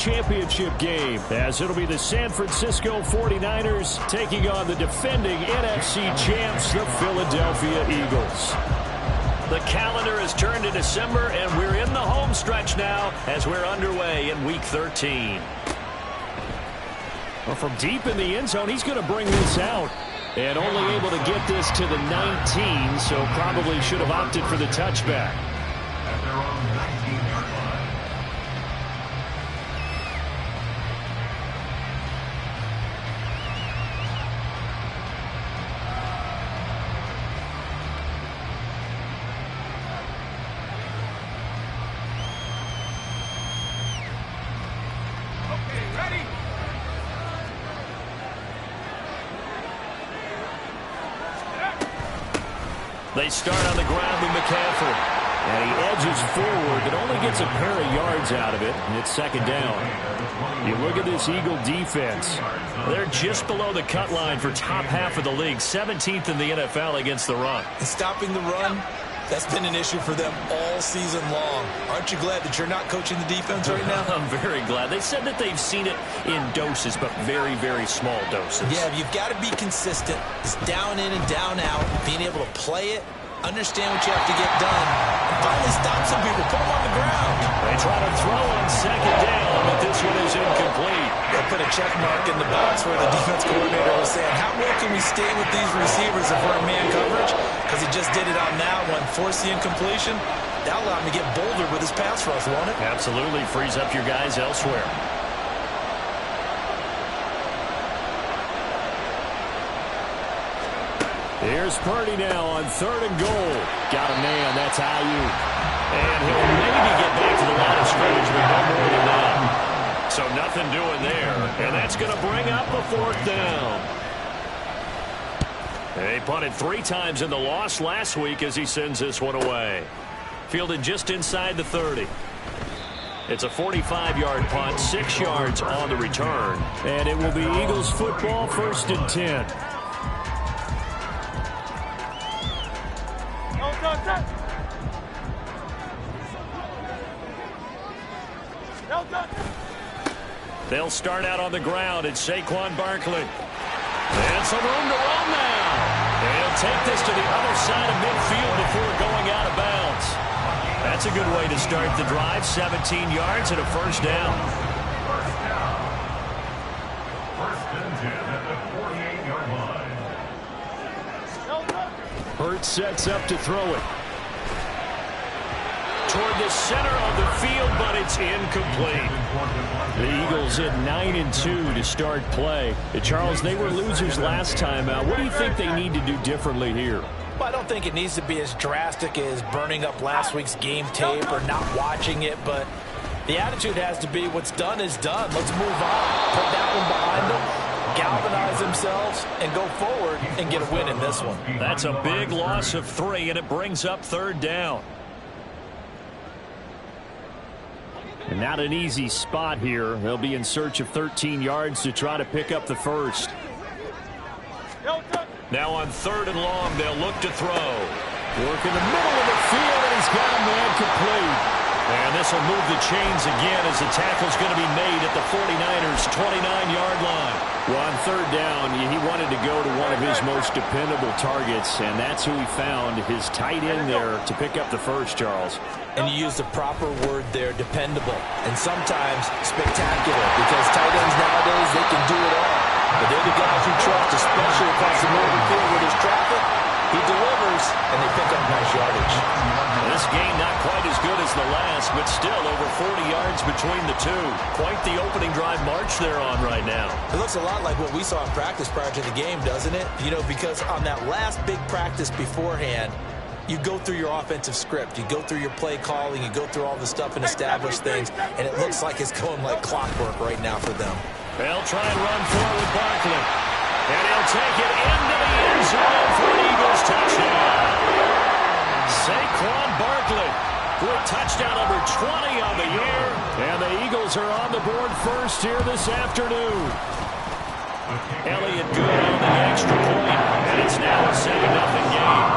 Championship game, as it'll be the San Francisco 49ers taking on the defending NFC champs, the Philadelphia Eagles. The calendar has turned to December, and we're in the home stretch now as we're underway in Week 13. Well, from deep in the end zone, he's going to bring this out. And only able to get this to the 19, so probably should have opted for the touchback. They start on the ground with McCaffrey. And he edges forward, but only gets a pair of yards out of it, and it's second down. You look at this Eagle defense. They're just below the cut line for top half of the league, 17th in the NFL against the run. And stopping the run, that's been an issue for them all season long. Aren't you glad that you're not coaching the defense right now? I'm very glad. They said that they've seen it in doses, but very, very small doses. Yeah, you've got to be consistent. It's down in and down out, being able to play it, understand what you have to get done, and finally stop some people, put them on the ground. They try to throw on second down, but this one is incomplete. They put a check mark in the box where the defense coordinator was saying, how well can we stay with these receivers if we're in man coverage? Because he just did it on that one, forced the incompletion. That allowed him to get bolder with his pass rush, won't it? Absolutely, frees up your guys elsewhere. Here's Purdy now on 3rd and goal. Got a man, that's Ayuk. And he'll maybe get back to the line of scrimmage, but no more than that. So nothing doing there. And that's going to bring up a 4th down. They punted 3 times in the loss last week as he sends this one away. Fielded just inside the 30. It's a 45-yard punt, 6 yards on the return. And it will be Eagles football, 1st and 10. They'll start out on the ground. It's Saquon Barkley. And some room to run now. They'll take this to the other side of midfield before going out of bounds. That's a good way to start the drive. 17 yards and a 1st down. Hurts sets up to throw it. Toward the center of the field, but it's incomplete. The Eagles at 9-2 to start play. Charles, they were losers last time out. What do you think they need to do differently here? Well, I don't think it needs to be as drastic as burning up last week's game tape or not watching it, but the attitude has to be what's done is done. Let's move on. Put that one behind them, galvanize themselves, and go forward and get a win in this one. That's a big loss of 3, and it brings up 3rd down. And not an easy spot here. They'll be in search of 13 yards to try to pick up the 1st. Now on 3rd and long, they'll look to throw. Work in the middle of the field, and he's got a man complete. And this will move the chains again as the tackle's going to be made at the 49ers' 29-yard line. Well, on 3rd down, he wanted to go to one of his most dependable targets, and that's who he found, his tight end there, to pick up the 1st, Charles. And you use the proper word there, dependable, and sometimes spectacular, because tight ends nowadays, they can do it all. But they're the guys you trust, especially across the middle of the field where there's traffic. He delivers, and they pick up nice yardage. This game not quite as good as the last, but still over 40 yards between the two. Quite the opening drive march they're on right now. It looks a lot like what we saw in practice prior to the game, doesn't it? You know, because on that last big practice beforehand, you go through your offensive script. You go through your play calling. You go through all the stuff and establish things, and it looks like it's going like clockwork right now for them. They'll try and run forward Barkley. And he'll take it into the end zone for an Eagles touchdown. Saquon Barkley with touchdown number 20 on the year. And the Eagles are on the board first here this afternoon. Elliott good on the extra point, and it's now a 7-0 game.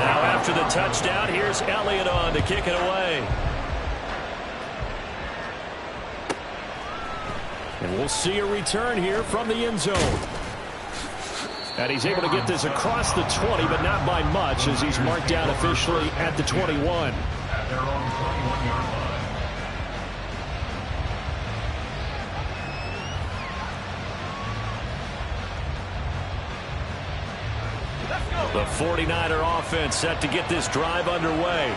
Now after the touchdown. Here's Elliott on to kick it away. And we'll see a return here from the end zone. And he's able to get this across the 20, but not by much, as he's marked down officially at the 21. At their own 21-yard line. The 49er offense set to get this drive underway.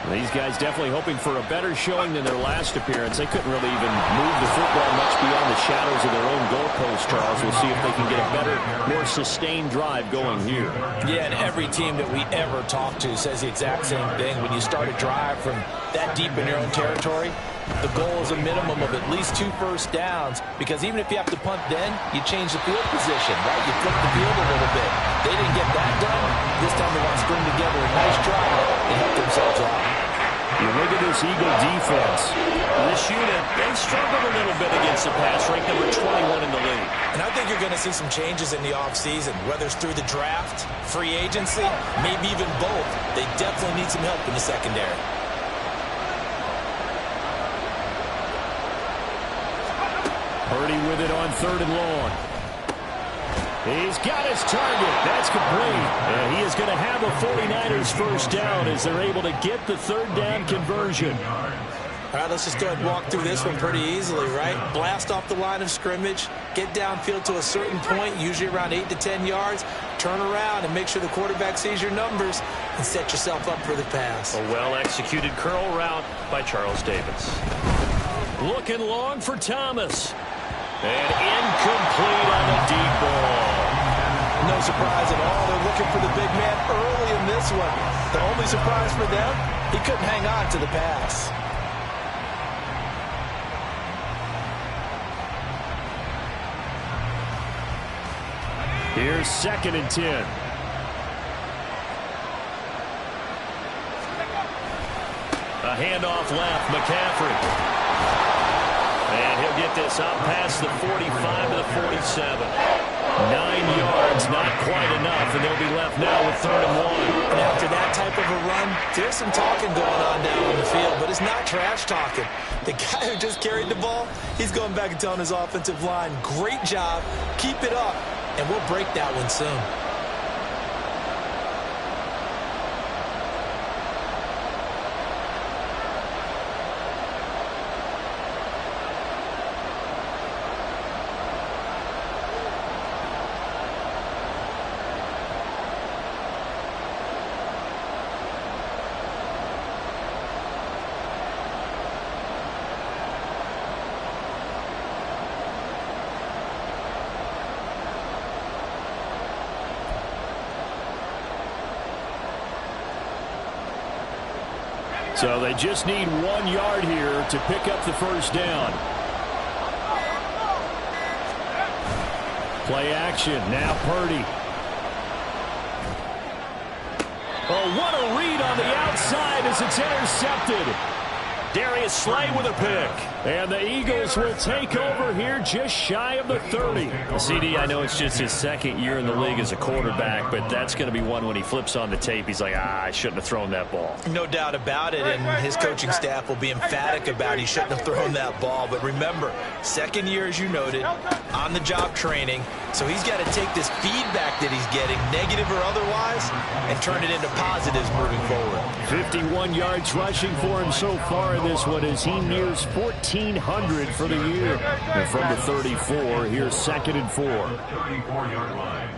These guys definitely hoping for a better showing than their last appearance. They couldn't really even move the football much beyond the shadows of their own goalpost, Charles. We'll see if they can get a better, more sustained drive going here. Yeah, and every team that we ever talk to says the exact same thing. When you start a drive from that deep in your own territory, the goal is a minimum of at least 2 first downs, because even if you have to punt then, you change the field position, right? You flip the field a little bit. They didn't get that done. This time they want to string together a nice drive and help themselves out. You look at this Eagle defense. This unit, they struggled a little bit against the pass, ranked number 21 in the league. And I think you're going to see some changes in the offseason, whether it's through the draft, free agency, maybe even both. They definitely need some help in the secondary. Purdy with it on 3rd and long. He's got his target. That's complete. And he is going to have a 49ers first down as they're able to get the 3rd down conversion. All right, let's just go ahead and walk through this one pretty easily, right? Blast off the line of scrimmage, get downfield to a certain point, usually around 8 to 10 yards, turn around and make sure the quarterback sees your numbers and set yourself up for the pass. A well-executed curl route by Charles Davis. Looking long for Thomas. And incomplete on the deep ball. No surprise at all. They're looking for the big man early in this one. The only surprise for them, he couldn't hang on to the pass. Here's 2nd and 10. A handoff left, McCaffrey. And he'll get this up past the 45 to the 47. 9 yards, not quite enough, and they'll be left now with 3rd and 1. And after that type of a run, there's some talking going on down on the field, but it's not trash talking. The guy who just carried the ball, he's going back and telling his offensive line, great job, keep it up, and we'll break that one soon. So they just need 1 yard here to pick up the first down. Play action. Now Purdy. Oh, what a read on the outside as it's intercepted. Darius Slay with a pick. And the Eagles will take over here just shy of the 30. CD, I know it's just his 2nd year in the league as a quarterback, but that's going to be one when he flips on the tape. He's like, I shouldn't have thrown that ball. No doubt about it, and his coaching staff will be emphatic about he shouldn't have thrown that ball. But remember, 2nd year, as you noted, on-the-job training. So he's got to take this feedback that he's getting, negative or otherwise, and turn it into positives moving forward. 51 yards rushing for him so far in this one as he nears 1,400 for the year. And from the 34, here's 2nd and 4. 34-yard line.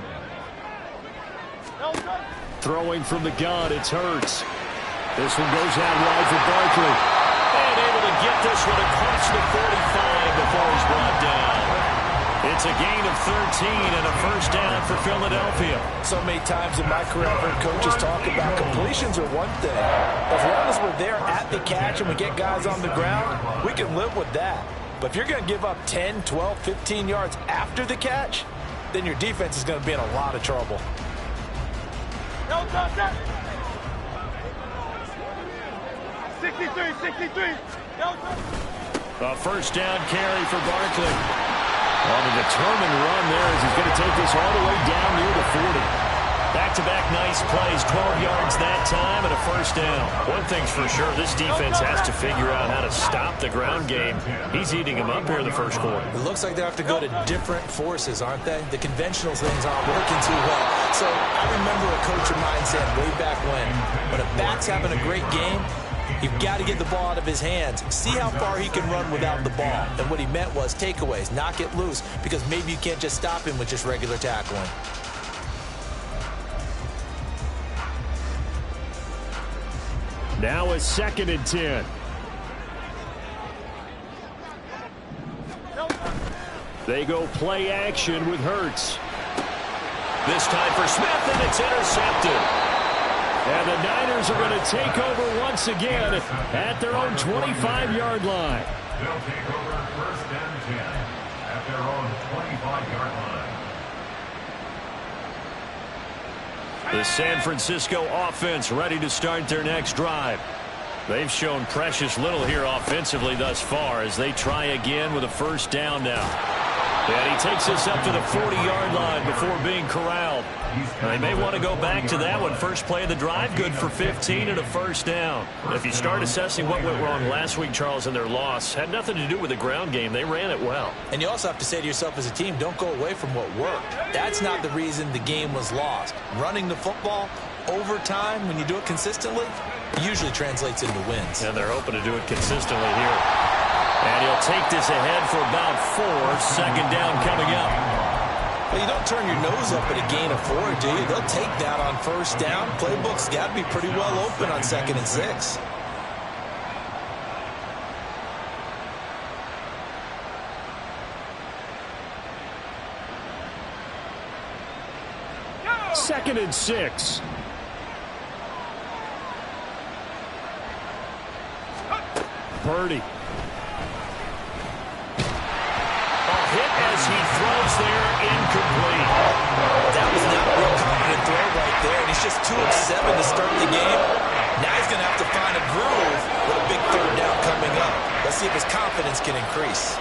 Throwing from the gun, it's Hurts. This one goes out wide for Barkley. And able to get this one across the 45 before he's brought down. It's a gain of 13 and a first down for Philadelphia. So many times in my career, I've heard coaches talk about completions are one thing. As long as we're there at the catch and we get guys on the ground, we can live with that. But if you're going to give up 10, 12, 15 yards after the catch, then your defense is going to be in a lot of trouble. No, 63. A first down carry for Barkley. On a determined run there as he's going to take this all the way down near the 40. back-to-back nice plays, 12 yards that time and a first down. One thing's for sure, this defense has to figure out how to stop the ground game. He's eating them up here in the first quarter. It looks like they have to go to different forces, aren't they? The conventional things aren't working too well. So I remember a coach of mine said way back when a back's having a great game, you've got to get the ball out of his hands. See how far he can run without the ball. And what he meant was takeaways, knock it loose, because maybe you can't just stop him with just regular tackling. Now a 2nd and 10. They go play action with Hurts. This time for Smith, and it's intercepted. And the Niners are going to take over once again at their own 25-yard line. They'll take over 1st and 10 at their own 25-yard line. The San Francisco offense ready to start their next drive. They've shown precious little here offensively thus far as they try again with a first down now. And he takes us up to the 40-yard line before being corralled. They may want to go back to that one. First play of the drive, good for 15 and a first down. If you start assessing what went wrong last week, Charles, in their loss, had nothing to do with the ground game. They ran it well. And you also have to say to yourself as a team, don't go away from what worked. That's not the reason the game was lost. Running the football over time, when you do it consistently, usually translates into wins. And they're hoping to do it consistently here. And he'll take this ahead for about 4. 2nd down coming up. Well, you don't turn your nose up at a gain of 4, do you? They'll take that on first down. Playbook's got to be pretty well open on 2nd and 6. Second and 6. Purdy. Hit as he throws there, incomplete. That was not a real confident throw right there, and he's just 2 of 7 to start the game. Now he's going to have to find a groove with a big 3rd down coming up. Let's see if his confidence can increase.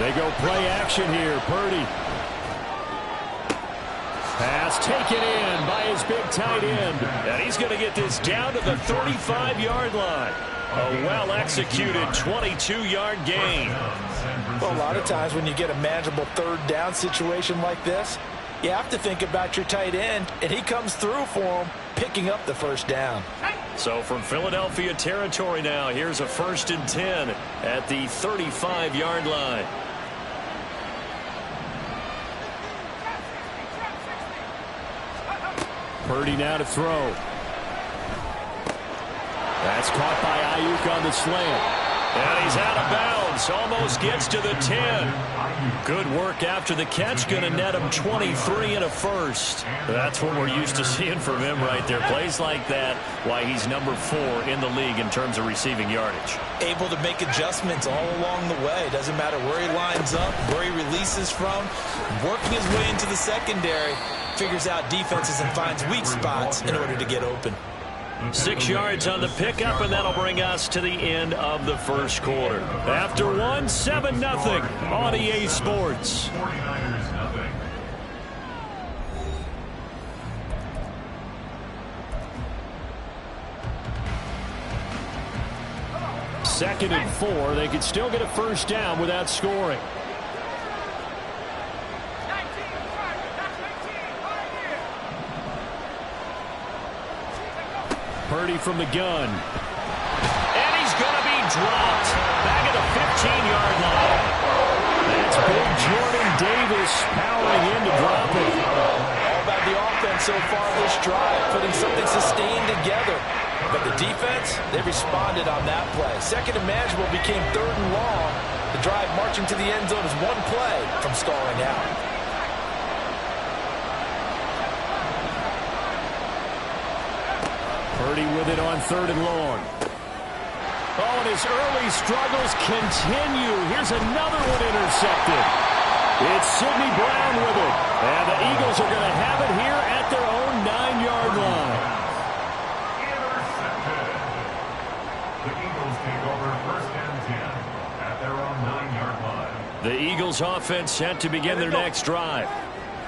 They go play action here. Purdy. Pass taken in by his big tight end. And he's going to get this down to the 35-yard line. A well-executed 22-yard gain. Well, a lot of times when you get a manageable 3rd down situation like this, you have to think about your tight end, and he comes through for him, picking up the first down. So from Philadelphia territory now, here's a 1st and 10 at the 35-yard line. Purdy now to throw. That's caught by Ayuk on the slant. And he's out of bounds. Almost gets to the 10. Good work after the catch. Going to net him 23 and a first. That's what we're used to seeing from him right there. Plays like that, why he's number 4 in the league in terms of receiving yardage. Able to make adjustments all along the way. Doesn't matter where he lines up, where he releases from. Working his way into the secondary. Figures out defenses and finds weak spots in order to get open. 6 yards on the pickup, and that'll bring us to the end of the first quarter. After 1, 7-0 on EA Sports. 49ers nothing. Second and 4. They could still get a first down without scoring. Purdy from the gun. And he's going to be dropped back at the 15-yard line. That's big Jordan Davis powering in to drop it. All about the offense so far this drive, putting something sustained together. But the defense, they responded on that play. 2nd and manageable became 3rd and long. The drive marching to the end zone is 1 play from stalling out. Purdy with it on 3rd and long. Oh, and his early struggles continue. Here's another one intercepted. It's Sidney Brown with it. And the Eagles are going to have it here at their own 9-yard line. Intercepted. The Eagles take over 1st and 10 at their own 9-yard line. The Eagles Eagles offense set to begin their next drive.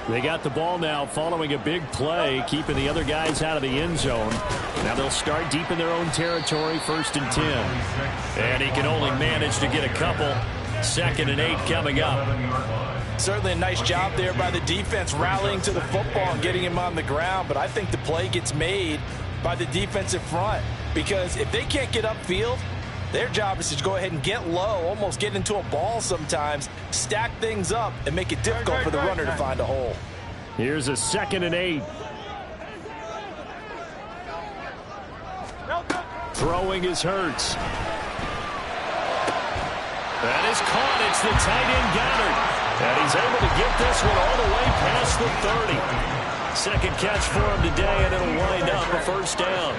They got the ball now following a big play, keeping the other guys out of the end zone. Now they'll start deep in their own territory, 1st and 10. And he can only manage to get a couple. 2nd and 8 coming up. Certainly a nice job there by the defense rallying to the football and getting him on the ground. But I think the play gets made by the defensive front, because if they can't get upfield, their job is to go ahead and get low, almost get into a ball sometimes, stack things up, and make it difficult for the runner to find a hole. Here's a 2nd and 8. Throwing is Hurts. That is caught. It's the tight end Goddard. And he's able to get this one all the way past the 30. 2nd catch for him today, and it'll wind up a 1st down.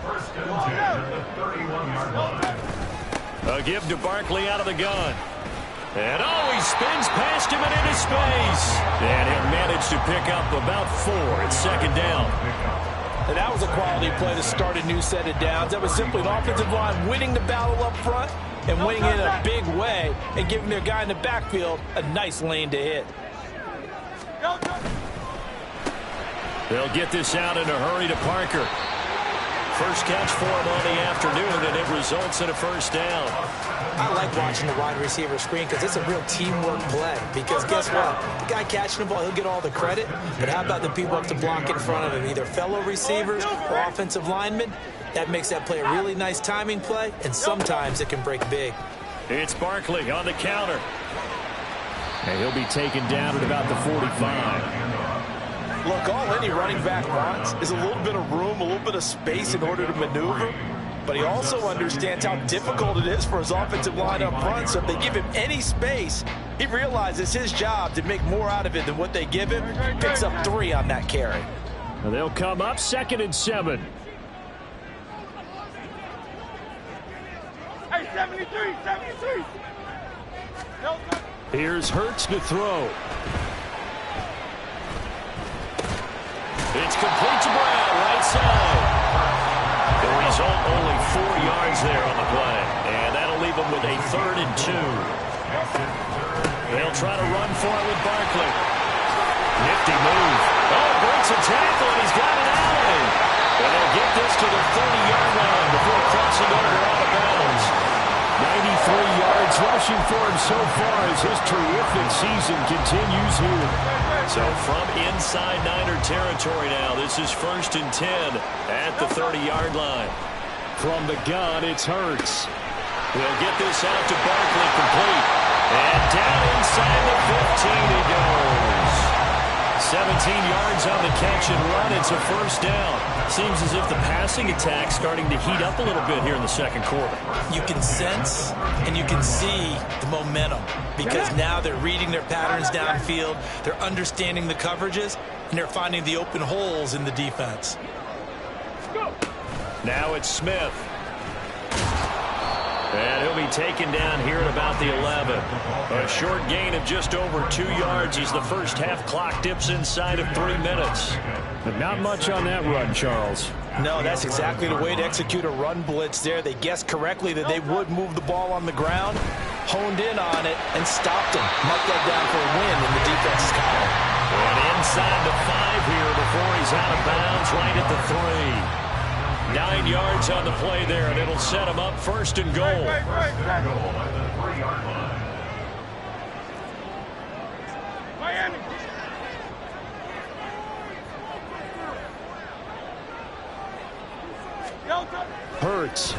1st and 10 at the 31-yard line. A give to Barkley out of the gun. And he spins past him and into space. And he'll manage to pick up about 4. It's 2nd down. And that was a quality play to start a new set of downs. That was simply an offensive line winning the battle up front and winning it in a big way and giving their guy in the backfield a nice lane to hit. They'll get this out in a hurry to Parker. First catch for him on the afternoon, and it results in a 1st down. I like watching the wide receiver screen because it's a real teamwork play. Because guess what? The guy catching the ball, he'll get all the credit. But how about the people up to block in front of him, either fellow receivers or offensive linemen? That makes that play a really nice timing play, and sometimes it can break big. It's Barkley on the counter. And he'll be taken down at about the 45. Look, all any running back wants is a little bit of room, a little bit of space in order to maneuver. But he also understands how difficult it is for his offensive line up front. So if they give him any space, he realizes his job to make more out of it than what they give him. Picks up 3 on that carry. And they'll come up 2nd and 7. Hey, 73. Here's Hurts to throw. It's complete to Brown, right side. The result, only 4 yards there on the play. And that'll leave them with a 3rd and 2. They'll try to run for it with Barkley. Nifty move. Breaks a tackle, and he's got an alley. And they'll get this to the 30-yard line before crossing over out of bounds. 93 yards rushing for him so far as his terrific season continues here. So from inside Niner territory now, this is 1st and 10 at the 30-yard line. From the gun, it's Hurts. They'll get this out to Barkley, complete. And down inside the 15 he goes. 17 yards on the catch and run. It's a 1st down. Seems as if the passing attack's starting to heat up a little bit here in the 2nd quarter. You can sense and you can see the momentum because now they're reading their patterns downfield, they're understanding the coverages, and they're finding the open holes in the defense. Now it's Smith. And he'll be taken down here at about the 11. A short gain of just over 2 yards as the first half clock dips inside of 3 minutes. But not much on that run, Charles. No, that's exactly the way to execute a run blitz there. They guessed correctly that they would move the ball on the ground, honed in on it, and stopped him. Marked that down for a win in the defense's column. And inside the 5 here before he's out of bounds right at the 3. 9 yards on the play there, and it'll set him up 1st and goal. Miami. Hurts.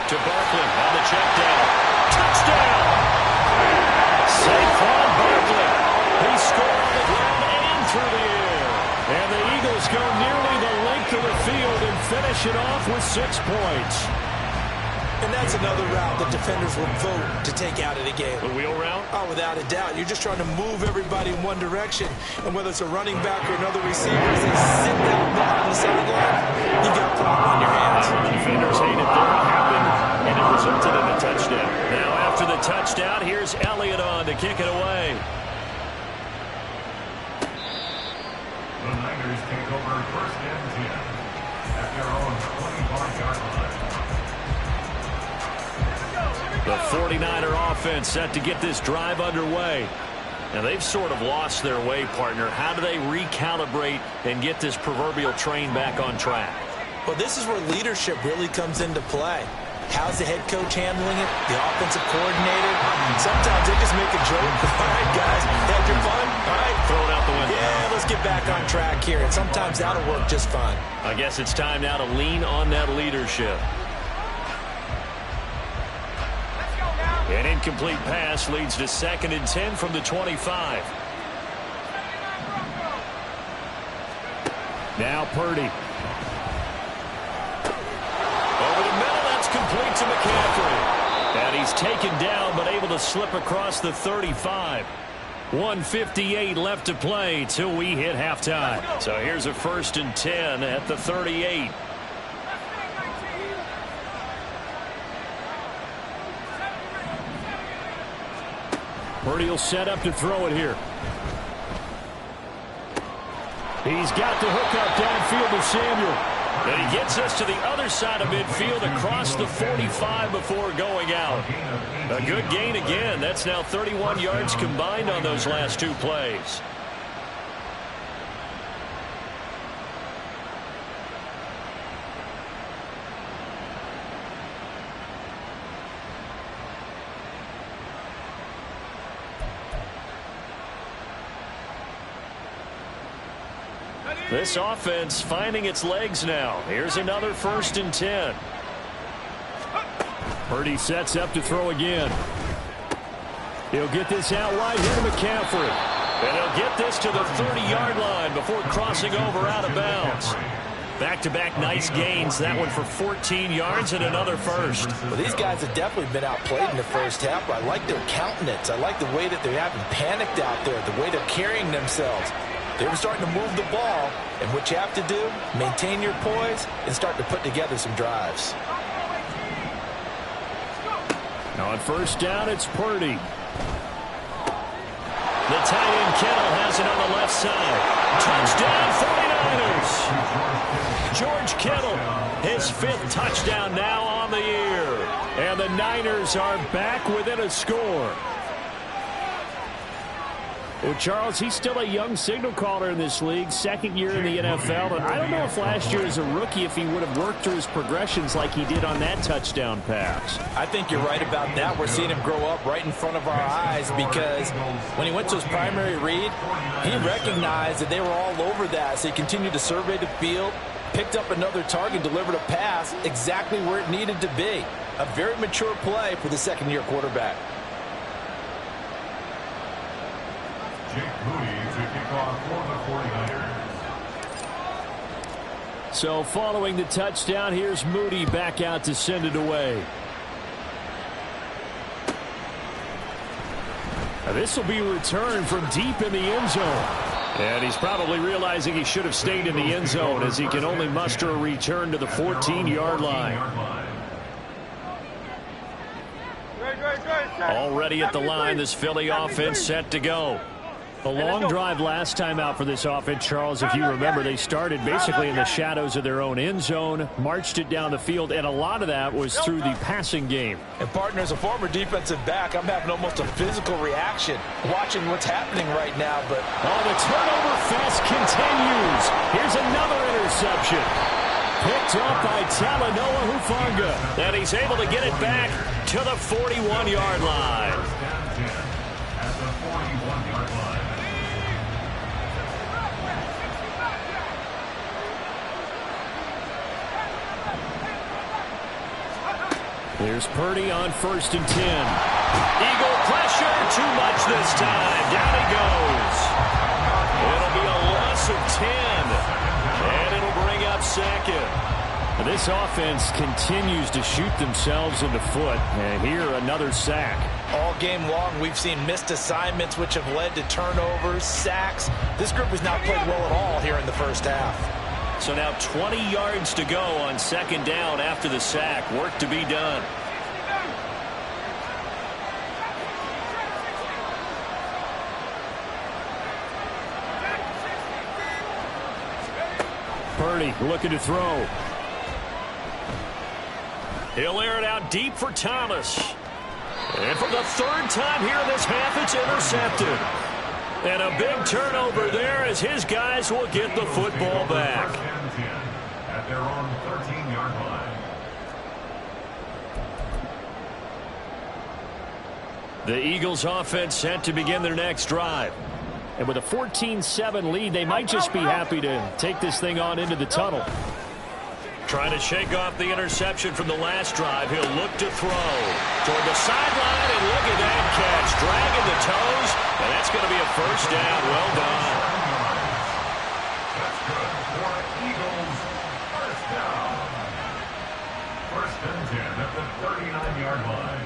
To Barkley on the check down. Touchdown! Saquon Barkley. He scored on the ground and through the air. And the Eagles go nearly the length of the field and finish it off with 6 points. And that's another route that defenders would vote to take out of the game. The wheel route? Oh, without a doubt. You're just trying to move everybody in one direction. And whether it's a running back or another receiver, as they sit down behind the sideline, you got a problem on your hands. Defenders hate it there. It happened, and it resulted in a touchdown. Now after the touchdown, here's Elliott on to kick it away. The Niners take over 1st and 10 at their own 25-yard line. The 49er offense set to get this drive underway. Now, they've sort of lost their way, partner. How do they recalibrate and get this proverbial train back on track? Well, this is where leadership really comes into play. How's the head coach handling it? The offensive coordinator? Sometimes they just make a joke. All right, guys, had your fun? All right. Throw it out the window. Yeah, let's get back on track here. And sometimes that'll work just fine. I guess it's time now to lean on that leadership. An incomplete pass leads to 2nd and 10 from the 25. Now Purdy. Over the middle, that's complete to McCaffrey. And he's taken down, but able to slip across the 35. 1:58 left to play till we hit halftime. So here's a 1st and 10 at the 38. Purdy will set up to throw it here. He's got the hook up downfield to Samuel. And he gets us to the other side of midfield across the 45 before going out. A good gain again. That's now 31 yards combined on those last 2 plays. This offense finding its legs now. Here's another 1st and 10. Purdy sets up to throw again. He'll get this out wide here to McCaffrey. And he'll get this to the 30-yard line before crossing over out of bounds. Back-to-back nice gains. That one for 14 yards and another 1st. Well, these guys have definitely been outplayed in the first half. I like their countenance. I like the way that they haven't panicked out there, the way they're carrying themselves. They were starting to move the ball, and what you have to do, maintain your poise and start to put together some drives. Now on 1st down, it's Purdy. The tight end Kittle has it on the left side. Touchdown 49ers. George Kittle, his 5th touchdown now on the year. And the Niners are back within a score. Well, Charles, he's still a young signal caller in this league, 2nd year in the NFL. And I don't know if last year as a rookie if he would have worked through his progressions like he did on that touchdown pass. I think you're right about that. We're seeing him grow up right in front of our eyes because when he went to his primary read, he recognized that they were all over that. So he continued to survey the field, picked up another target, delivered a pass exactly where it needed to be. A very mature play for the 2nd-year quarterback. So following the touchdown, here's Moody back out to send it away. Now this will be returned from deep in the end zone. And he's probably realizing he should have stayed in the end zone as he can only muster a return to the 14-yard line. Already at the line, this Philly offense set to go. A long drive last time out for this offense, Charles. If you remember, they started basically in the shadows of their own end zone, marched it down the field, and a lot of that was through the passing game. And, partner, as a former defensive back, I'm having almost a physical reaction watching what's happening right now. But the turnover fest continues. Here's another interception. Picked off by Talanoa Hufanga. And he's able to get it back to the 41-yard line. There's Purdy on 1st and 10. Eagle pressure, too much this time. Down he goes. It'll be a loss of 10. And it'll bring up 2nd. This offense continues to shoot themselves in the foot. And here, another sack. All game long, we've seen missed assignments, which have led to turnovers, sacks. This group has not played well at all here in the first half. So now 20 yards to go on 2nd down after the sack. Work to be done. Purdy looking to throw. He'll air it out deep for Thomas. And for the third time here in this half, it's intercepted. And a big turnover there as his guys will get the football back. First and 10 at their own 13-yard line. The Eagles offense set to begin their next drive. And with a 14-7 lead, they might just be happy to take this thing on into the tunnel. Trying to shake off the interception from the last drive. He'll look to throw toward the sideline, and look at that catch. Dragging the toes, and that's going to be a first down. Well done. That's good for Eagles. First down. First and 10 at the 39-yard line.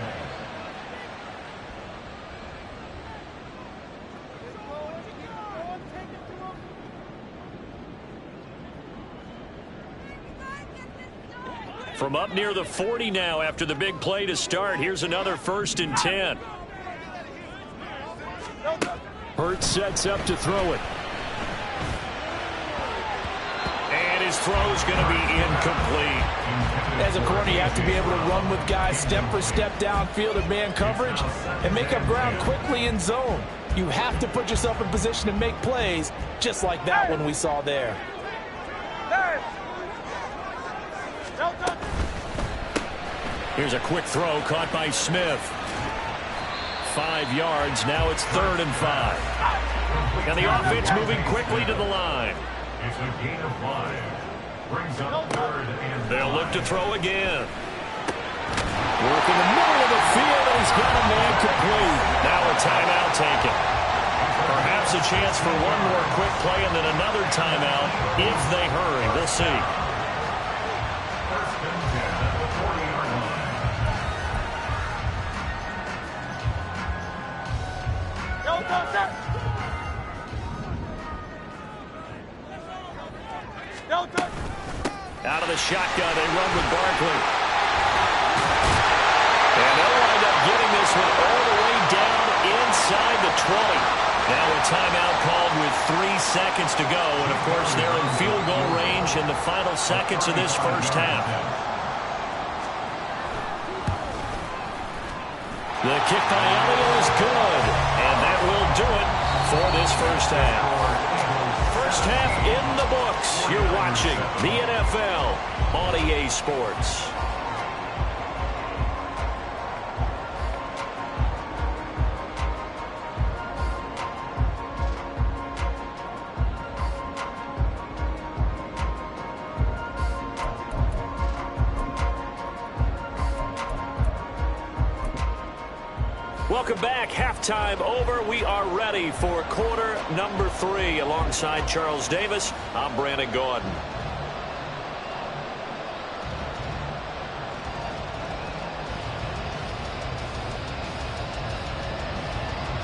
From up near the 40 now after the big play to start. Here's another first and 10. Hurts sets up to throw it. And his throw's going to be incomplete. As a corner, you have to be able to run with guys step for step downfield in man coverage and make up ground quickly in zone. You have to put yourself in position to make plays, just like that one we saw there. Here's a quick throw caught by Smith. 5 yards. Now it's 3rd and 5. And the offense moving quickly to the line. It's a gain of 5. Brings up 3rd and 5. They'll look to throw again. Work in the middle of the field, and he's got a man complete. Now a timeout taken. Perhaps a chance for one more quick play and then another timeout if they hurry. We'll see. First and 10 at the 40-yard line. Out of the shotgun, they run with Barkley. And they'll wind up getting this one all the way down inside the 20. Now a timeout called with 3 seconds to go. And, of course, they're in field goal range in the final seconds of this first half. The kick by Elliott is good. And that will do it for this first half. First half in the books. You're watching the NFL on EA Sports. Welcome back. Halftime over. We are ready for quarter number 3. Alongside Charles Davis, I'm Brandon Gordon.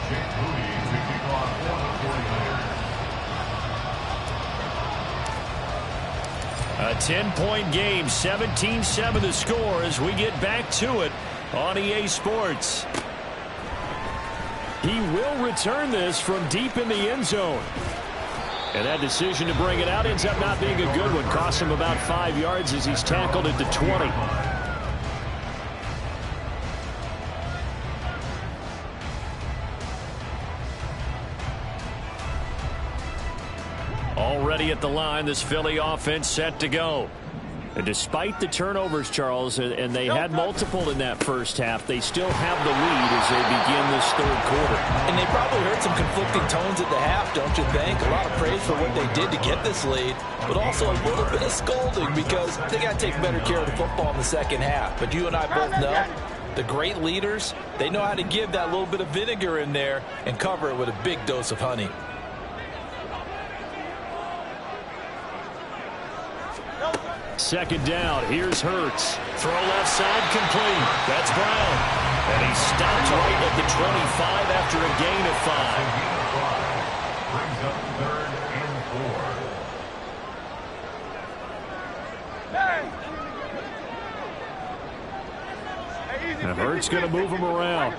Jake Moody to kick off for the 49ers. A 10-point game, 17-7 the score as we get back to it on EA Sports. He will return this from deep in the end zone. And that decision to bring it out ends up not being a good one. Costs him about 5 yards as he's tackled at the 20. Already at the line, this Philly offense set to go. And despite the turnovers, Charles, and they had multiple in that first half, they still have the lead as they begin this third quarter. And they probably heard some conflicting tones at the half, don't you think? A lot of praise for what they did to get this lead, but also a little bit of scolding because they got to take better care of the football in the second half. But you and I both know the great leaders, they know how to give that little bit of vinegar in there and cover it with a big dose of honey. Second down. Here's Hurts. Throw left side complete. That's Brown. And he stopped right at the 25 after a gain of 5. Brings up 3rd and 4. And Hurts going to move him around.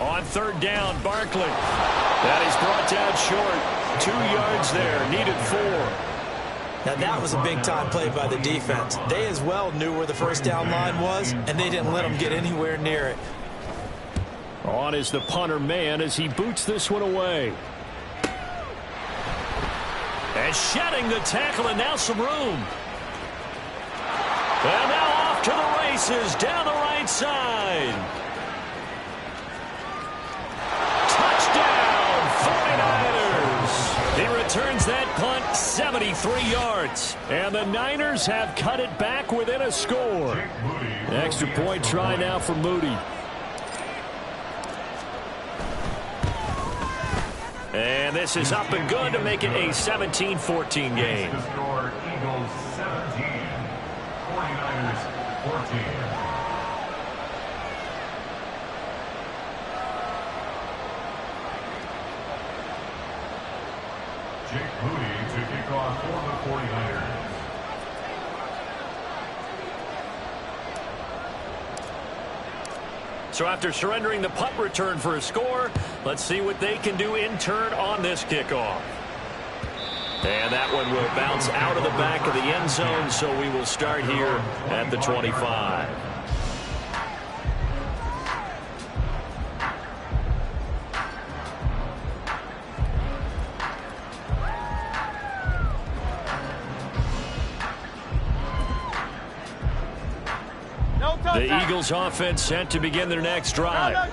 On 3rd down, Barkley. That is brought down short. 2 yards there. Needed 4. Now, that was a big-time play by the defense. They as well knew where the first down line was, and they didn't let them get anywhere near it. On is the punter man as he boots this one away. And shedding the tackle, and now some room. And now off to the races down the right side. Touchdown, 49ers. He returns that punt 73 yards. And the Niners have cut it back within a score. An extra point try now for Moody. And this is up and good to make it a 17-14 game. The score, Eagles 17, 49ers 14. Jake Moody to kick off for the 49ers. So after surrendering the punt return for a score, let's see what they can do in turn on this kickoff. And that one will bounce out of the back of the end zone, so we will start here at the 25. The Eagles offense set to begin their next drive.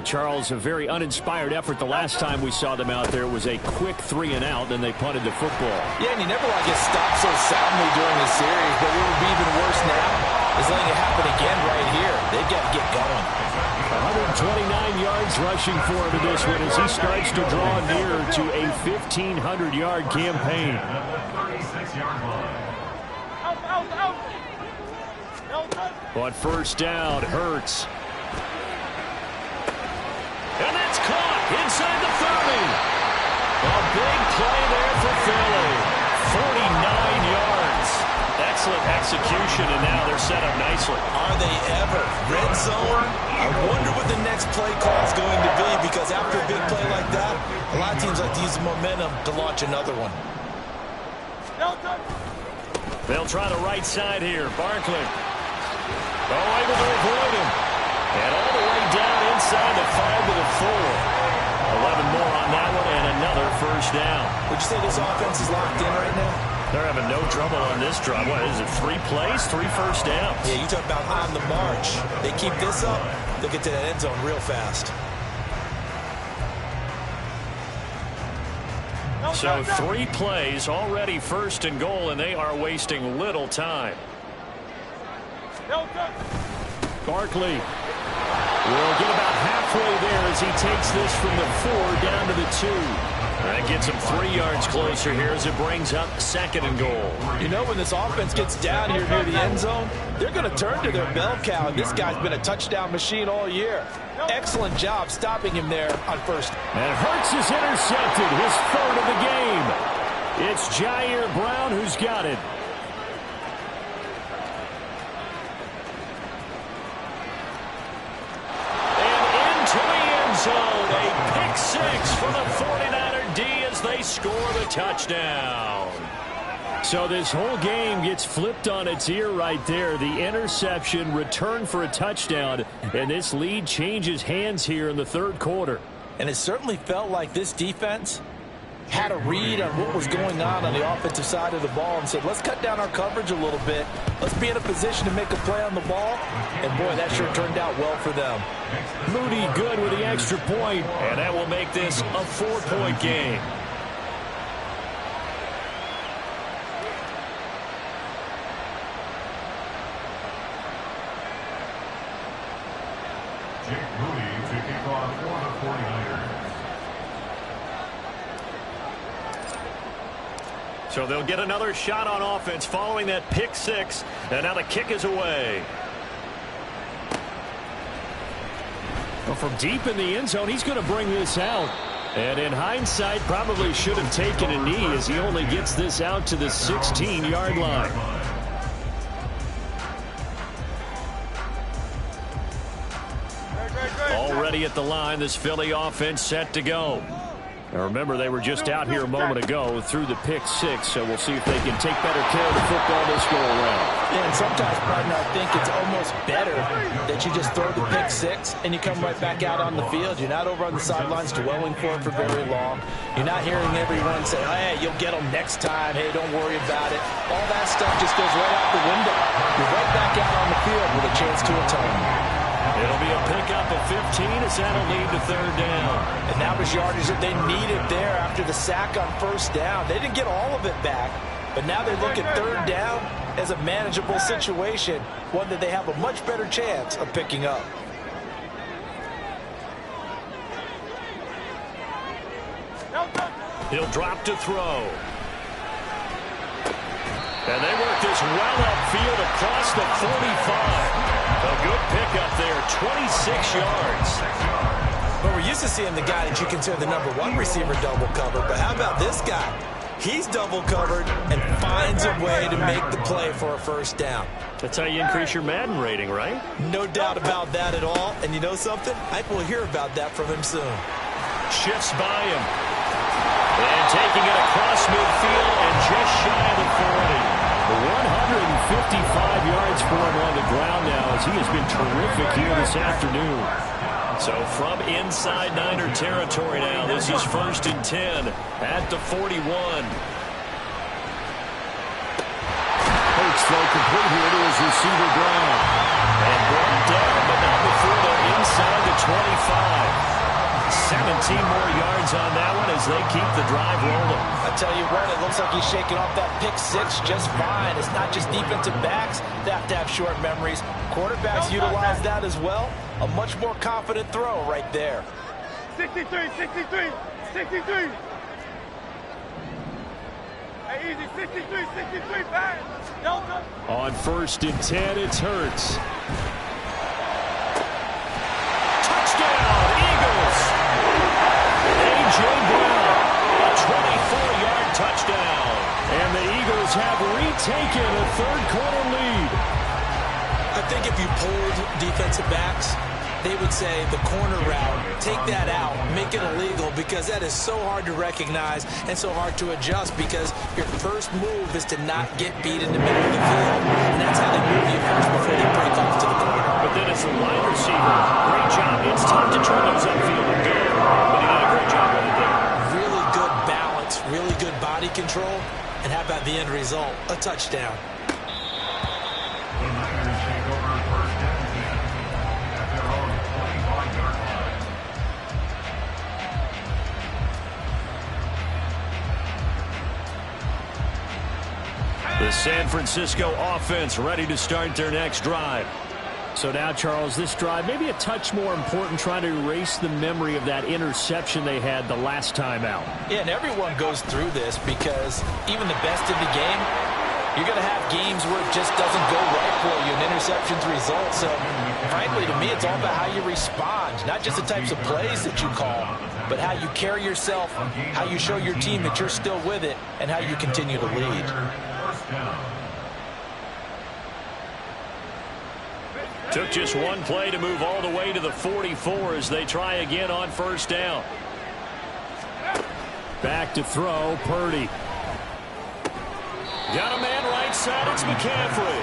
Charles, a very uninspired effort the last time we saw them out there. Was a quick 3 and out, then they punted the football. Yeah, and you never want to get stopped so soundly during the series, but what would be even worse now is letting it happen again right here. They've got to get going. 129 yards rushing for him in this one as he starts to draw near to a 1,500-yard campaign. On first down, Hurts. And that's caught inside the 30. A big play there for Philly. 49 yards. Excellent execution, and now they're set up nicely. Are they ever? Red zone? I wonder what the next play call is going to be, because after a big play like that, a lot of teams like to use the momentum to launch another one. They'll try the right side here. Barkley. Oh, able to avoid him. And all the way down inside the 5 to the 4. 11 more on that one, and another first down. Would you say this offense is locked in right now? They're having no trouble on this drive. What is it, 3 plays, 3 first downs? Yeah, you talk about on the march. They keep this up, they'll get to that end zone real fast. So 3 plays, already first and goal, and they are wasting little time. Barkley will get about halfway there as he takes this from the 4 down to the 2. That gets him 3 yards closer here as it brings up 2nd and goal. You know, when this offense gets down here near the end zone, they're going to turn to their bell cow, and this guy's been a touchdown machine all year. Excellent job stopping him there on first. And Hurts is intercepted, his 3rd of the game. It's Jair Brown who's got it. Zone, a pick 6 for the 49er D as they score the touchdown. So this whole game gets flipped on its ear right there. The interception, return for a touchdown, and this lead changes hands here in the 3rd quarter. And it certainly felt like this defense had a read on what was going on the offensive side of the ball and said, let's cut down our coverage a little bit. Let's be in a position to make a play on the ball. And, boy, that sure turned out well for them. Moody good with the extra point. And that will make this a 4-point game. Jake Moody to kick off for the 49ers. So they'll get another shot on offense following that pick 6. And now the kick is away. Well, from deep in the end zone, he's going to bring this out. And in hindsight, probably should have taken a knee as he only gets this out to the 16-yard line. Already at the line, this Philly offense set to go. Now remember, they were just out here a moment ago through the pick six, so we'll see if they can take better care of the football this go around. Yeah, and sometimes, partner, I think it's almost better that you just throw the pick six and you come right back out on the field. You're not over on the sidelines dwelling for it for very long. You're not hearing everyone say, hey, you'll get them next time. Hey, don't worry about it. All that stuff just goes right out the window. You're right back out on the field with a chance to atone. It'll be a pickup of 15 as that'll lead to third down. And that was yardage that they needed there after the sack on first down. They didn't get all of it back, but now they look at third down as a manageable situation, one that they have a much better chance of picking up. He'll drop to throw. And they work this well upfield across the 45. A good pickup there, 26 yards. Well, we're used to seeing the guy that you consider the #1 receiver double covered, but how about this guy? He's double covered and finds a way to make the play for a first down. That's how you increase your Madden rating, right? No doubt about that at all. And you know something? I think we'll hear about that from him soon. Shifts by him. And taking it across midfield and just shy of the 40. 155 yards for him on the ground now as he has been terrific here this afternoon. So from inside Niner territory now, this is 1st and 10 at the 41. Hurts throw complete here to his receiver Brown. And brought down, but not before they're inside the 25. 17 more yards on that one as they keep the drive rolling. I tell you what, it looks like he's shaking off that pick six just fine. It's not just defensive backs that have to have short memories. Quarterbacks utilize that as well. A much more confident throw right there. 63, 63, 63. Hey, easy, 63, 63, bang. Delta. On 1st and 10, it's Hurts. Touchdown, Eagles. A.J. Brown, a 24-yard touchdown. And the Eagles have retaken a third-quarter lead. I think if you pulled defensive backs, they would say the corner route, take that out, make it illegal, because that is so hard to recognize and so hard to adjust, because your first move is to not get beat in the middle of the field. And that's how they move you first before they break off to the corner. But then it's the wide receiver. Great job. It's tough to turn those upfield and go. But he did a great job with it there. Really good balance, really good body control. And how about the end result? A touchdown. The Niners take over 1st and 10 at their own 25-yard line. The San Francisco offense ready to start their next drive. So now, Charles, this drive maybe a touch more important, trying to erase the memory of that interception they had the last time out. Yeah, and everyone goes through this because even the best in the game, you're going to have games where it just doesn't go right for you and interceptions result. So, frankly, to me, it's all about how you respond, not just the types of plays that you call, but how you carry yourself, how you show your team that you're still with it, and how you continue to lead. Took just one play to move all the way to the 44 as they try again on 1st down. Back to throw, Purdy. Got a man right side, it's McCaffrey.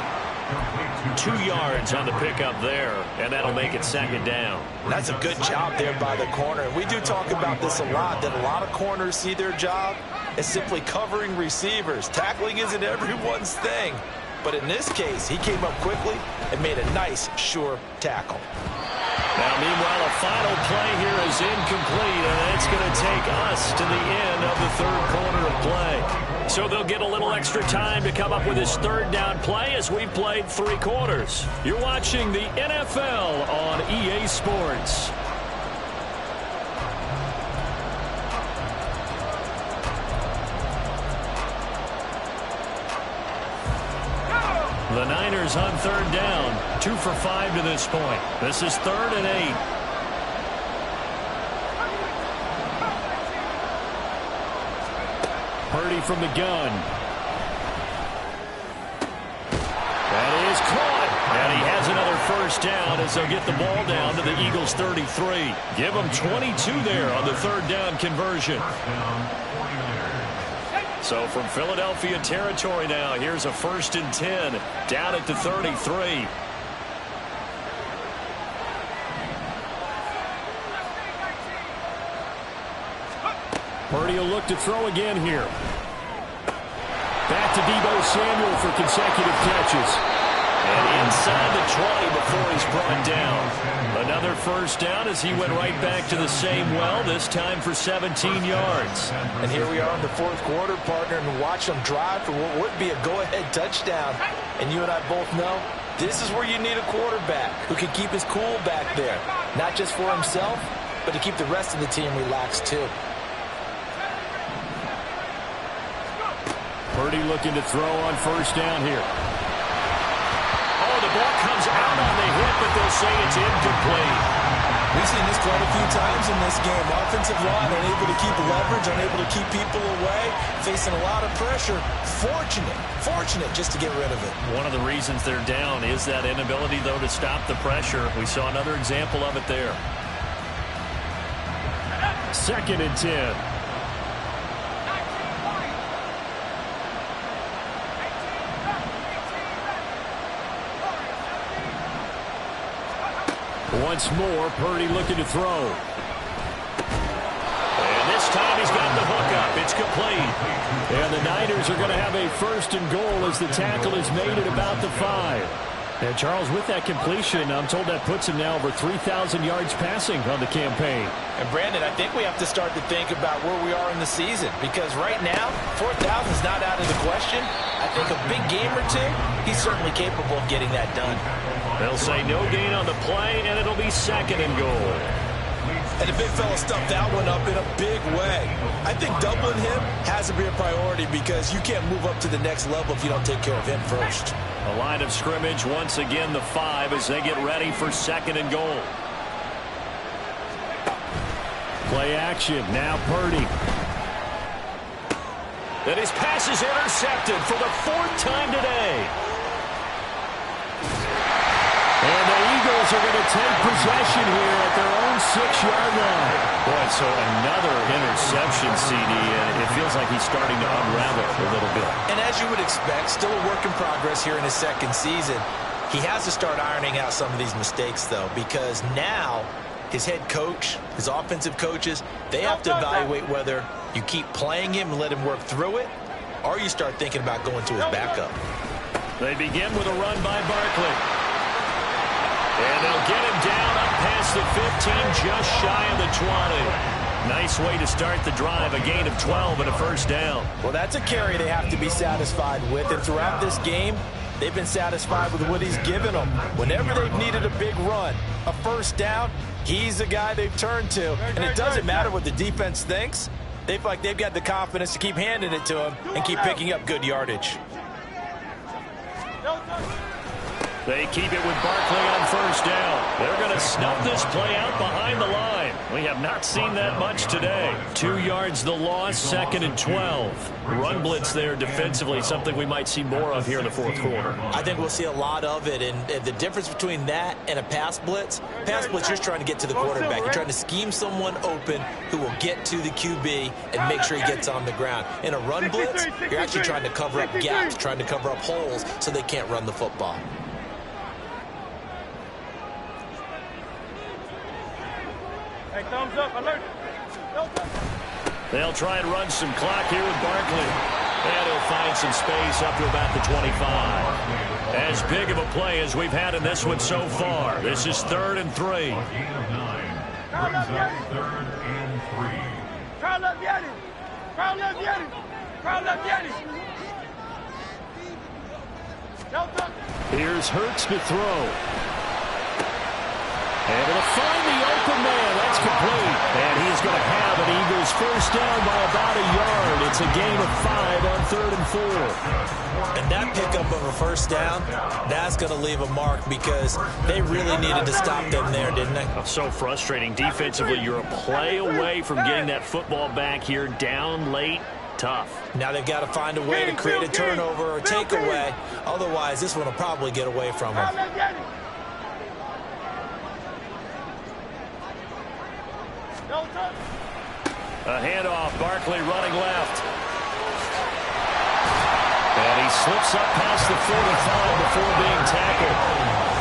2 yards on the pickup there, and that'll make it 2nd down. That's a good job there by the corner. And we do talk about this a lot, that a lot of corners see their job as simply covering receivers. Tackling isn't everyone's thing. But in this case, he came up quickly and made a nice, sure tackle. Now, meanwhile, a final play here is incomplete, and it's going to take us to the end of the 3rd quarter of play. So they'll get a little extra time to come up with his 3rd down play as we've played 3 quarters. You're watching the NFL on EA Sports. The Niners on 3rd down, 2 for 5 to this point. This is 3rd and 8. Purdy from the gun. That is caught. And he has another first down as they'll get the ball down to the Eagles' 33. Give them 22 there on the third down conversion. So from Philadelphia territory now, here's a 1st and 10 down at the 33. Purdy will look to throw again here. Back to Deebo Samuel for consecutive catches. And inside the 20 before he's brought down. Another first down as he went right back to the same well, this time for 17 yards. And here we are in the 4th quarter, partner, and watch them drive for what would be a go-ahead touchdown. And you and I both know this is where you need a quarterback who can keep his cool back there. Not just for himself, but to keep the rest of the team relaxed too. Purdy looking to throw on first down here. Oh, the ball comes out on the hit, but they'll say it's incomplete. We've seen this quite a few times in this game. Offensive line unable to keep leverage, unable to keep people away, facing a lot of pressure. Fortunate just to get rid of it. One of the reasons they're down is that inability, though, to stop the pressure. We saw another example of it there. 2nd and 10. Once more, Purdy looking to throw. And this time he's got the hook up. It's complete. And the Niners are going to have a 1st and goal as the tackle is made at about the 5. And Charles, with that completion, I'm told that puts him now over 3,000 yards passing on the campaign. And Brandon, I think we have to start to think about where we are in the season, because right now, 4,000 is not out of the question. I think a big game or two, he's certainly capable of getting that done. They'll say no gain on the play, and it'll be 2nd and goal. And the big fella stuffed that one up in a big way. I think doubling him has to be a priority because you can't move up to the next level if you don't take care of him first. A line of scrimmage, once again the 5 as they get ready for 2nd and goal. Play action, now Purdy. And his pass is intercepted for the 4th time today. And the Eagles are going to take possession here at their own 6-yard line. Boy, so another interception, CD, and it feels like he's starting to unravel a little bit. And as you would expect, still a work in progress here in his 2nd season. He has to start ironing out some of these mistakes, though, because now his head coach, his offensive coaches, they have to evaluate whether you keep playing him and let him work through it, or you start thinking about going to his backup. They begin with a run by Barkley. And they'll get him down up past the 15, just shy of the 20. Nice way to start the drive, a gain of 12 and a 1st down. Well, that's a carry they have to be satisfied with. And throughout this game, they've been satisfied with what he's given them. Whenever they've needed a big run, a 1st down, he's the guy they've turned to. And it doesn't matter what the defense thinks. They feel like they've got the confidence to keep handing it to him and keep picking up good yardage. They keep it with Barkley on 1st down. They're going to snub this play out behind the line. We have not seen that much today. 2 yards the loss, 2nd and 12. Run blitz there defensively, something we might see more of here in the 4th quarter. I think we'll see a lot of it, and the difference between that and a pass blitz, you're just trying to get to the quarterback. You're trying to scheme someone open who will get to the QB and make sure he gets on the ground. In a run blitz, you're actually trying to cover up gaps, trying to cover up holes so they can't run the football. Hey, thumbs up, alert. They'll try and run some clock here with Barkley. And he'll find some space up to about the 25. As big of a play as we've had in this one so far. This is 3rd and 3. Gain of 9. Brings up 3rd and 3. Crowd left Yeti. Crowd left Yeti. Crowd left Yeti. Here's Hurts to throw. Able to find the open man. That's complete. And he's going to have an Eagles 1st down by about a yard. It's a gain of 5 on 3rd and 4. And that pickup of a 1st down, that's going to leave a mark because they really needed to stop them there, didn't they? So frustrating. Defensively, you're a play away from getting that football back here down late. Tough. Now they've got to find a way to create a turnover or takeaway. Otherwise, this one will probably get away from them. A handoff, Barkley running left. And he slips up past the 45 before being tackled.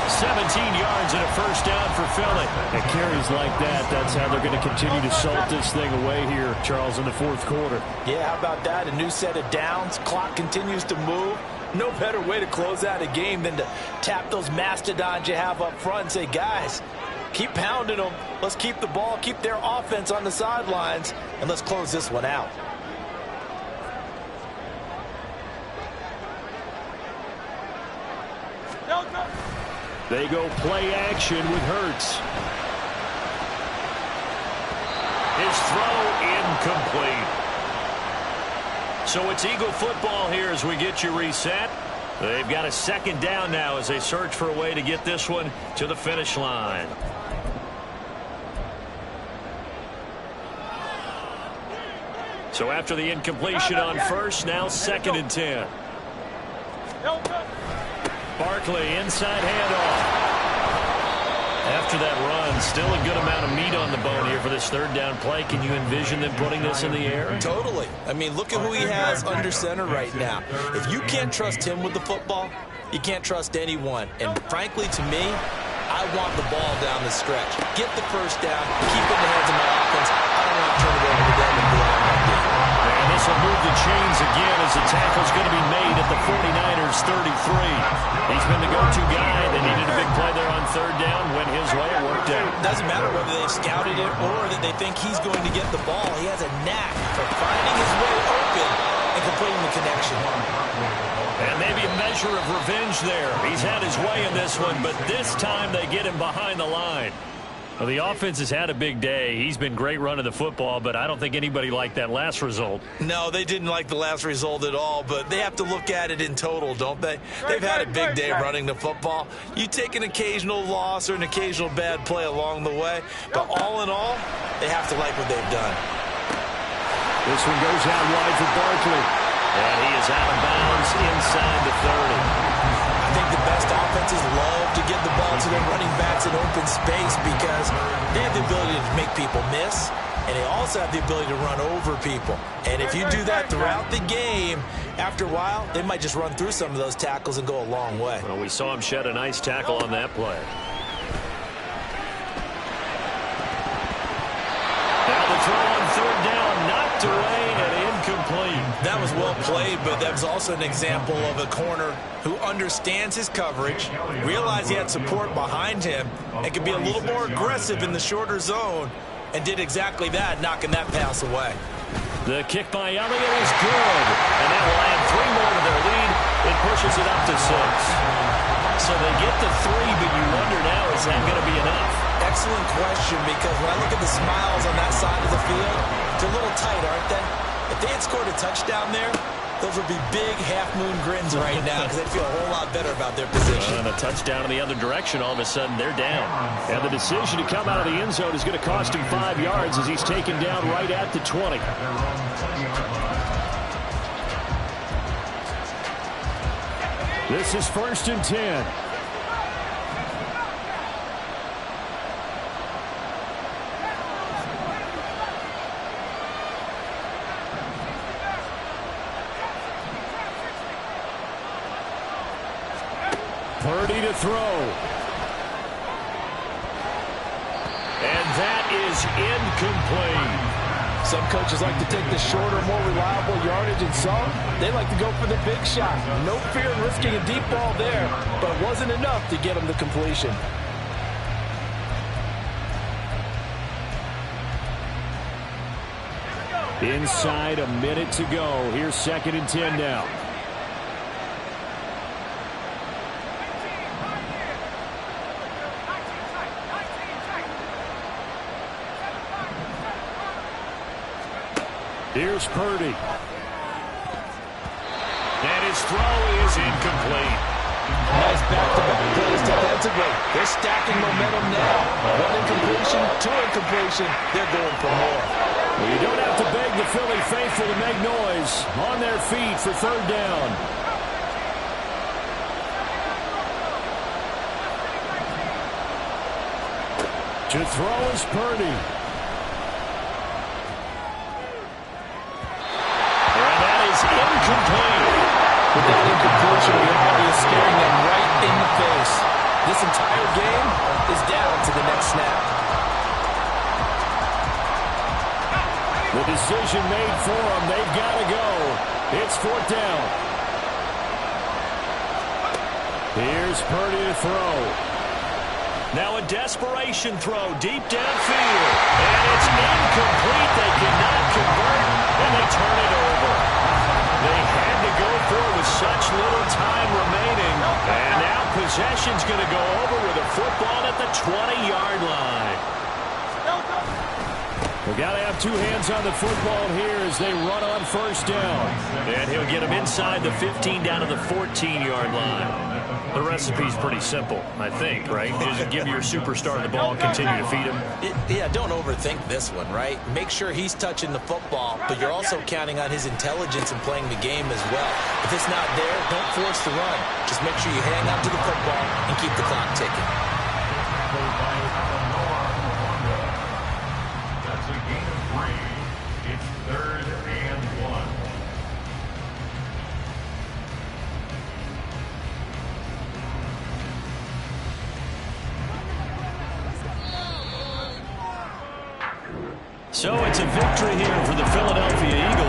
17 yards and a first down for Philly. And carries like that, that's how they're going to continue to salt this thing away here, Charles, in the fourth quarter. Yeah, how about that? A new set of downs. Clock continues to move. No better way to close out a game than to tap those mastodons you have up front and say, guys, keep pounding them. Let's keep the ball, keep their offense on the sidelines, and let's close this one out. They go play action with Hurts. His throw incomplete. So it's Eagle football here as we get you reset. They've got a second down now as they search for a way to get this one to the finish line. So after the incompletion on first, now 2nd and 10. Barkley, inside handoff. After that run, still a good amount of meat on the bone here for this third down play. Can you envision them putting this in the air? Totally. I mean, look at who he has under center right now. If you can't trust him with the football, you can't trust anyone. And frankly, to me, I want the ball down the stretch. Get the first down, keep it in the hands of my offense. I don't want to turn it over to them and go out like that. And this will move the chains again as the tackle's going to be made at the 49ers 33. He's been the go-to guy. They needed a big play there on third down. Went his way. It worked out. Doesn't matter whether they've scouted it or that they think he's going to get the ball. He has a knack for finding his way open and completing the connection. And maybe a measure of revenge there. He's had his way in this one, but this time they get him behind the line. Well, the offense has had a big day. He's been great running the football, but I don't think anybody liked that last result. No, they didn't like the last result at all, but they have to look at it in total, don't they? They've had a big day running the football. You take an occasional loss or an occasional bad play along the way, but all in all, they have to like what they've done. This one goes out wide for Barkley. And he is out of bounds inside the 30. I think the best offenses love to get the ball to their running backs in open space because they have the ability to make people miss, and they also have the ability to run over people. And if you do that throughout the game, after a while, they might just run through some of those tackles and go a long way. Well, we saw him shed a nice tackle on that play. Now the throw on third down, knocked away and incomplete. That was well played, but that was also an example of a corner who understands his coverage, realized he had support behind him, and could be a little more aggressive in the shorter zone, and did exactly that, knocking that pass away. The kick by Elliott is good, and that will add 3 more to their lead. It pushes it up to 6. So they get the 3, but you wonder now, is that going to be enough? Excellent question, because when I look at the smiles on that side of the field, they're a little tight, aren't they? If they had scored a touchdown there, those would be big half-moon grins right now because they'd feel a whole lot better about their position. And a touchdown in the other direction, all of a sudden they're down. And the decision to come out of the end zone is going to cost him 5 yards as he's taken down right at the 20. This is 1st and 10. Purdy to throw. And that is incomplete. Some coaches like to take the shorter, more reliable yardage, and some, they like to go for the big shot. No fear in risking a deep ball there, but it wasn't enough to get him the completion. Inside a minute to go. Here's 2nd and 10 now. Here's Purdy. And his throw is incomplete. Nice back-to-back plays defensively. They're stacking momentum now. 1 incompletion, 2 incompletion. They're going for more. Well, you don't have to beg the Philly faithful to make noise. On their feet for 3rd down. To throw is Purdy. With that incompletion, reality is staring them right in the face. This entire game is down to the next snap. The decision made for them. They've got to go. It's 4th down. Here's Purdy to throw. Now a desperation throw deep downfield. And it's incomplete. They cannot convert, and they turn it over. They had to go for it with such little time remaining. And now possession's going to go over with a football at the 20-yard line. We've got to have two hands on the football here as they run on 1st down. And he'll get him inside the 15 down to the 14-yard line. The recipe's pretty simple, I think, right? Just give your superstar the ball and continue to feed him. Yeah, don't overthink this one, right? Make sure he's touching the football, but you're also counting on his intelligence in playing the game as well. If it's not there, don't force the run. Just make sure you hang on to the football and keep the clock ticking. That's a gain of 3. It's 3rd and 1. So it's a victory here for the Philadelphia Eagles.